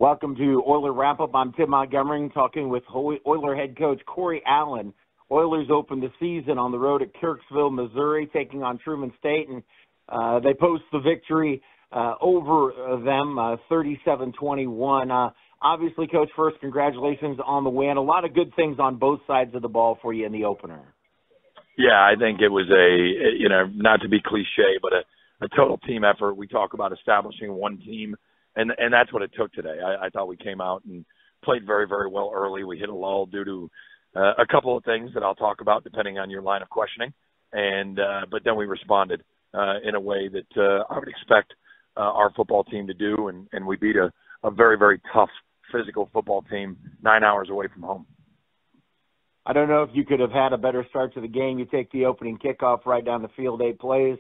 Welcome to Oiler Wrap-Up. I'm Tim Montgomery, talking with Oiler head coach Corey Allen. Oilers opened the season on the road at Kirksville, Missouri, taking on Truman State, and they post the victory over them, 37-21. Obviously, Coach, first, congratulations on the win. A lot of good things on both sides of the ball for you in the opener. Yeah, I think it was not to be cliche, but a total team effort. We talk about establishing one team, and that's what it took today. I thought we came out and played very, very well early. We hit a lull due to a couple of things that I'll talk about depending on your line of questioning, but then we responded in a way that I would expect our football team to do, and we beat a very, very tough physical football team 9 hours away from home. I don't know if you could have had a better start to the game. You take the opening kickoff right down the field, 8 plays,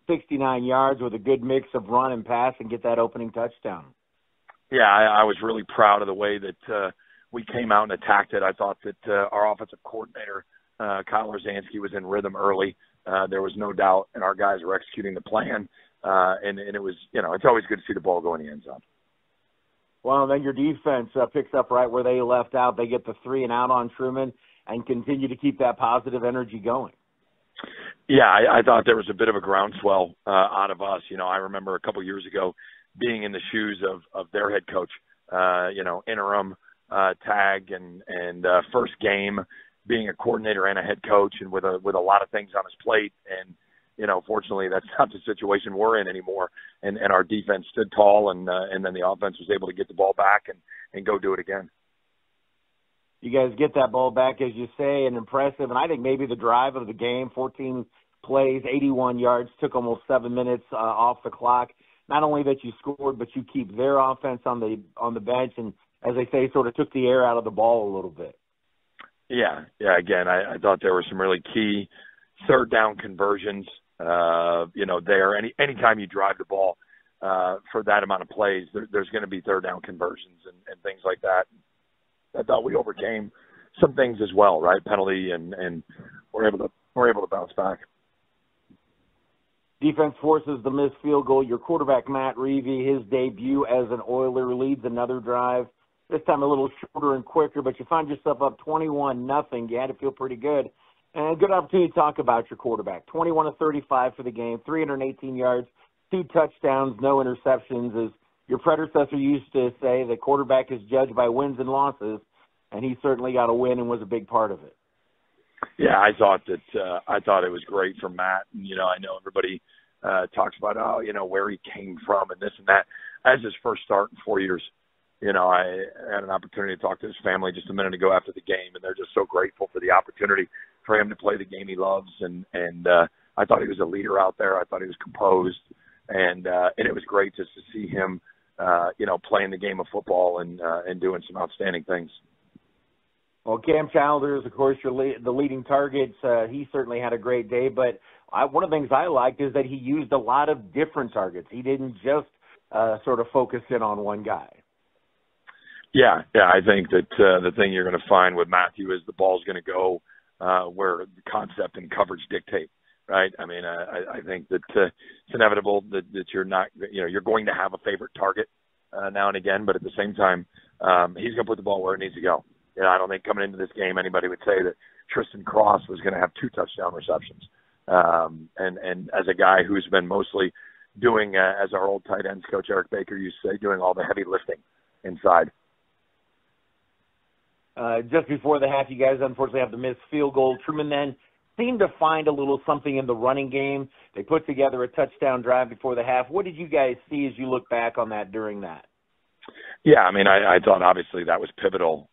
69 yards with a good mix of run and pass, and get that opening touchdown. Yeah, I was really proud of the way that we came out and attacked it. I thought that our offensive coordinator, Kyle Rosansky, was in rhythm early. There was no doubt, and our guys were executing the plan. And it was, it's always good to see the ball go in the end zone. Well, then your defense picks up right where they left out. They get the 3 and out on Truman and continue to keep that positive energy going. Yeah, I thought there was a bit of a groundswell out of us. I remember a couple years ago being in the shoes of their head coach, interim tag and first game, being a coordinator and a head coach, and with a lot of things on his plate. And fortunately, that's not the situation we're in anymore. And our defense stood tall, and then the offense was able to get the ball back and go do it again. You guys get that ball back, as you say, and impressive. And I think maybe the drive of the game, 14 plays, 81 yards, took almost 7 minutes off the clock. Not only that you scored, but you keep their offense on the bench, and as they say, sort of took the air out of the ball a little bit. Yeah. Again, I thought there were some really key third down conversions. There. Anytime you drive the ball for that amount of plays, there's going to be third down conversions and things like that. I thought we overcame some things as well, right? Penalty, and we're able to bounce back. Defense forces the missed field goal. Your quarterback, Matt Reevy, his debut as an Oiler, leads another drive. This time a little shorter and quicker, but you find yourself up 21-0. You had to feel pretty good. And a good opportunity to talk about your quarterback. 21 of 35 for the game, 318 yards, 2 touchdowns, no interceptions. As your predecessor used to say, the quarterback is judged by wins and losses, and he certainly got a win and was a big part of it. Yeah, I thought it was great for Matt. And, I know everybody talks about, where he came from and this and that. As his first start in 4 years, I had an opportunity to talk to his family just a minute ago after the game, and they're just so grateful for the opportunity for him to play the game he loves. And I thought he was a leader out there. I thought he was composed, and it was great just to see him, playing the game of football and doing some outstanding things. Well, Cam Childers, of course, the leading targets. He certainly had a great day, but one of the things I liked is that he used a lot of different targets. He didn't just sort of focus in on one guy. Yeah, I think that the thing you're going to find with Matthew is the ball's going to go where the concept and coverage dictate, right? I mean, I think that it's inevitable that you're not, you're going to have a favorite target now and again, but at the same time, he's going to put the ball where it needs to go. I don't think coming into this game anybody would say that Tristan Cross was going to have 2 touchdown receptions. And as a guy who's been mostly doing, as our old tight ends coach Eric Baker used to say, doing all the heavy lifting inside. Just before the half, you guys unfortunately have the missed field goal. Truman then seemed to find a little something in the running game. They put together a touchdown drive before the half. What did you guys see as you look back on that during that? Yeah, I mean, I thought obviously that was pivotal.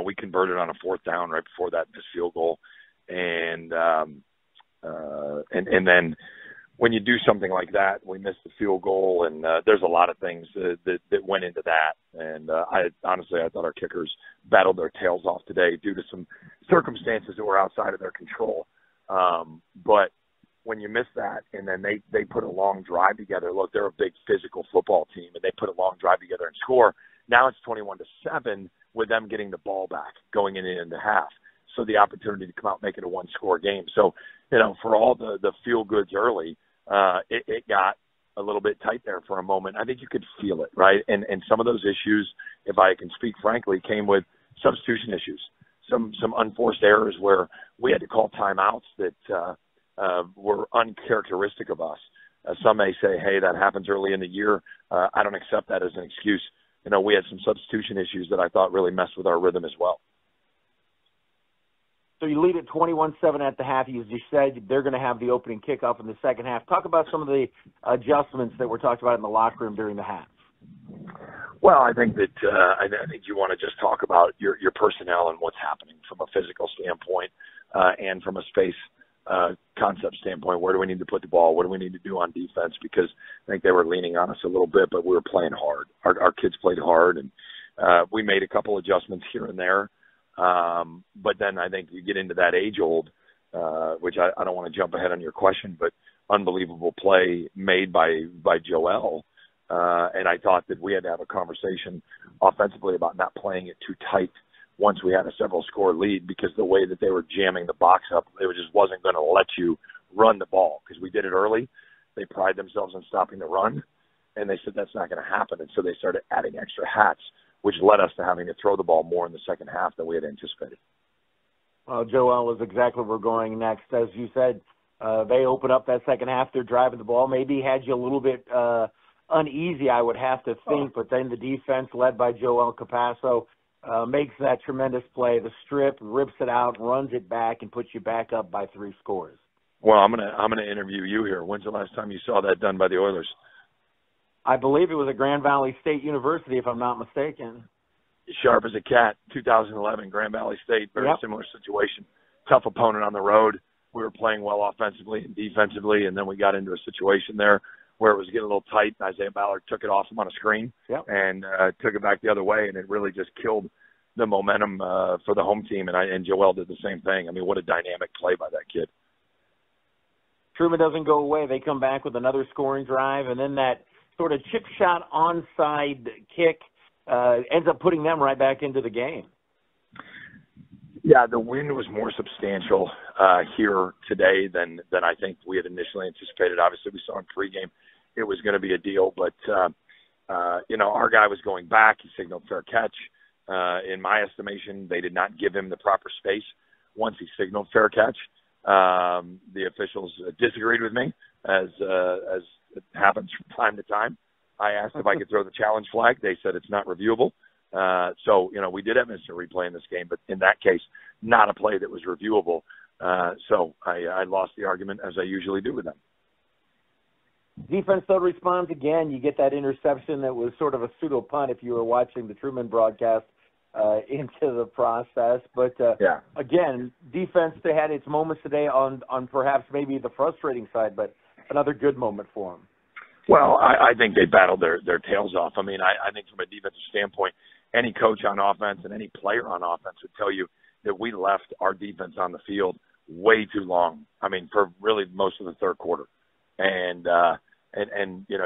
We converted on a 4th down right before that missed field goal, and then when you do something like that, we missed the field goal, and there's a lot of things that went into that. And I thought our kickers battled their tails off today due to some circumstances that were outside of their control. But when you miss that, and then they put a long drive together. Look, they're a big physical football team, and they put a long drive together and score. Now it's 21-7 with them getting the ball back going into half. So the opportunity to come out and make it a 1-score game. So, for all the feel goods early, it got a little bit tight there for a moment. I think you could feel it, right? And some of those issues, if I can speak frankly, came with substitution issues, some unforced errors where we had to call timeouts that were uncharacteristic of us. Some may say, hey, that happens early in the year. I don't accept that as an excuse. We had some substitution issues that I thought really messed with our rhythm as well. So you lead at 21-7 at the half. You just said they're going to have the opening kickoff in the second half. Talk about some of the adjustments that were talked about in the locker room during the half. Well, I think that I think you want to just talk about your personnel and what's happening from a physical standpoint and from a space concept standpoint. Where do we need to put the ball? What do we need to do on defense? Because I think they were leaning on us a little bit, but we were playing hard. Our kids played hard, and we made a couple adjustments here and there. But then I think you get into that age-old, which I don't want to jump ahead on your question, but unbelievable play made by Joel. And I thought that we had to have a conversation offensively about not playing it too tight once we had a several-score lead, because the way that they were jamming the box up, they just wasn't going to let you run the ball because we did it early. They pride themselves on stopping the run, and they said that's not going to happen. And so they started adding extra hats, which led us to having to throw the ball more in the second half than we had anticipated. Well, Joel is exactly where we're going next. As you said, they open up that second half. They're driving the ball. Maybe had you a little bit uneasy, I would have to think, but then the defense led by Joel Capasso makes that tremendous play. The strip, rips it out, runs it back, and puts you back up by 3 scores. Well, I'm gonna interview you here. When's the last time you saw that done by the Oilers? I believe it was at Grand Valley State University, if I'm not mistaken. Sharp as a cat, 2011, Grand Valley State, very Yep. similar situation. Tough opponent on the road. We were playing well offensively and defensively, and then we got into a situation there where it was getting a little tight, and Isaiah Ballard took it off him on a screen and took it back the other way, and it really just killed the momentum for the home team, and Joel did the same thing. I mean, what a dynamic play by that kid. Truman doesn't go away. They come back with another scoring drive, and then that sort of chip shot onside kick ends up putting them right back into the game. Yeah, the win was more substantial here today than I think we had initially anticipated. Obviously, we saw in pregame it was going to be a deal, but our guy was going back. He signaled fair catch. In my estimation, they did not give him the proper space once he signaled fair catch. The officials disagreed with me, as it happens from time to time. I asked if I could throw the challenge flag. They said it's not reviewable. So we did have instant replay in this game, but in that case, not a play that was reviewable. So I lost the argument, as I usually do with them. Defense, though, responds again. You get that interception that was sort of a pseudo punt if you were watching the Truman broadcast into the process. But, again, defense, they had its moments today on perhaps maybe the frustrating side, but another good moment for them. Well, I think they battled their tails off. I mean, I think from a defensive standpoint, any coach on offense and any player on offense would tell you that we left our defense on the field way too long. I mean, for really most of the third quarter. And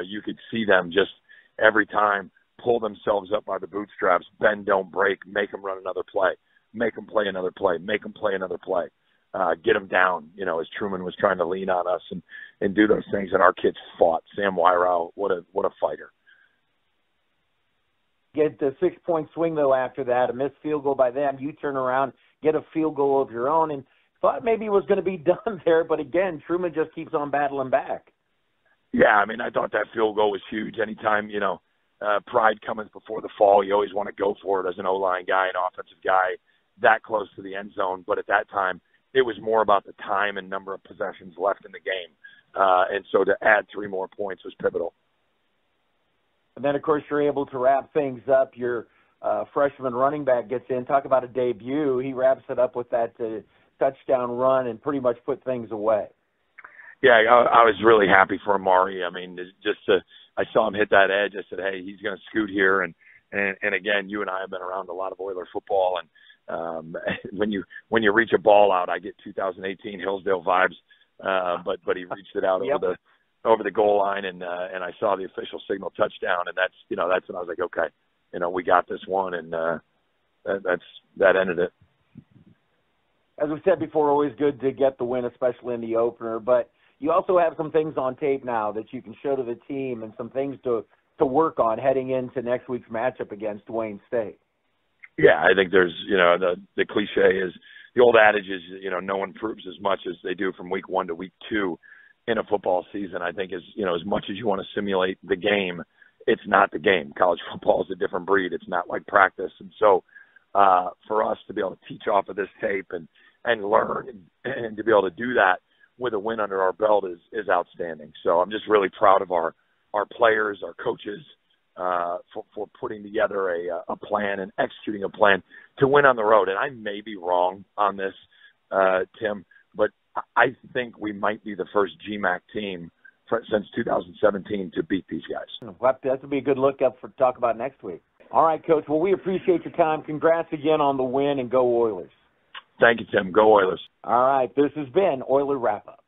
you could see them just every time pull themselves up by the bootstraps, bend, don't break, make them run another play, make them play another play, make them play another play, get them down, as Truman was trying to lean on us and do those things. And our kids fought. Sam Wyrow, what a fighter. Get the 6-point swing, though, after that, a missed field goal by them. You turn around, get a field goal of your own, and thought maybe it was going to be done there. But, again, Truman just keeps on battling back. Yeah, I mean, I thought that field goal was huge. Anytime, pride comes before the fall, you always want to go for it as an O-line guy, an offensive guy, that close to the end zone. But at that time, it was more about the time and number of possessions left in the game. And so to add 3 more points was pivotal. And then, of course, you're able to wrap things up. Your freshman running back gets in. Talk about a debut. He wraps it up with that touchdown run and pretty much put things away. Yeah, I was really happy for Amari. I mean, I saw him hit that edge. I said, hey, he's going to scoot here. And again, you and I have been around a lot of Oiler football. And when you reach a ball out, I get 2018 Hillsdale vibes. But he reached it out over the goal line, and I saw the official signal touchdown, and that's when I was like, okay, we got this one, and that ended it. As we said before, always good to get the win, especially in the opener. But you also have some things on tape now that you can show to the team and some things to work on heading into next week's matchup against Wayne State. Yeah, I think there's, the cliche is, the old adage is, no one proves as much as they do from week 1 to week 2 in a football season. I think as much as you want to simulate the game, it's not the game. College football is a different breed. It's not like practice. And so for us to be able to teach off of this tape and learn and to be able to do that with a win under our belt is outstanding. So I'm just really proud of our players, our coaches, for putting together a plan and executing a plan to win on the road. And I may be wrong on this, Tim, but I think we might be the first GMAC team since 2017 to beat these guys. Well, that would be a good look up to talk about next week. All right, Coach. Well, we appreciate your time. Congrats again on the win, and go Oilers. Thank you, Tim. Go Oilers. All right. This has been Oiler Wrap-Up.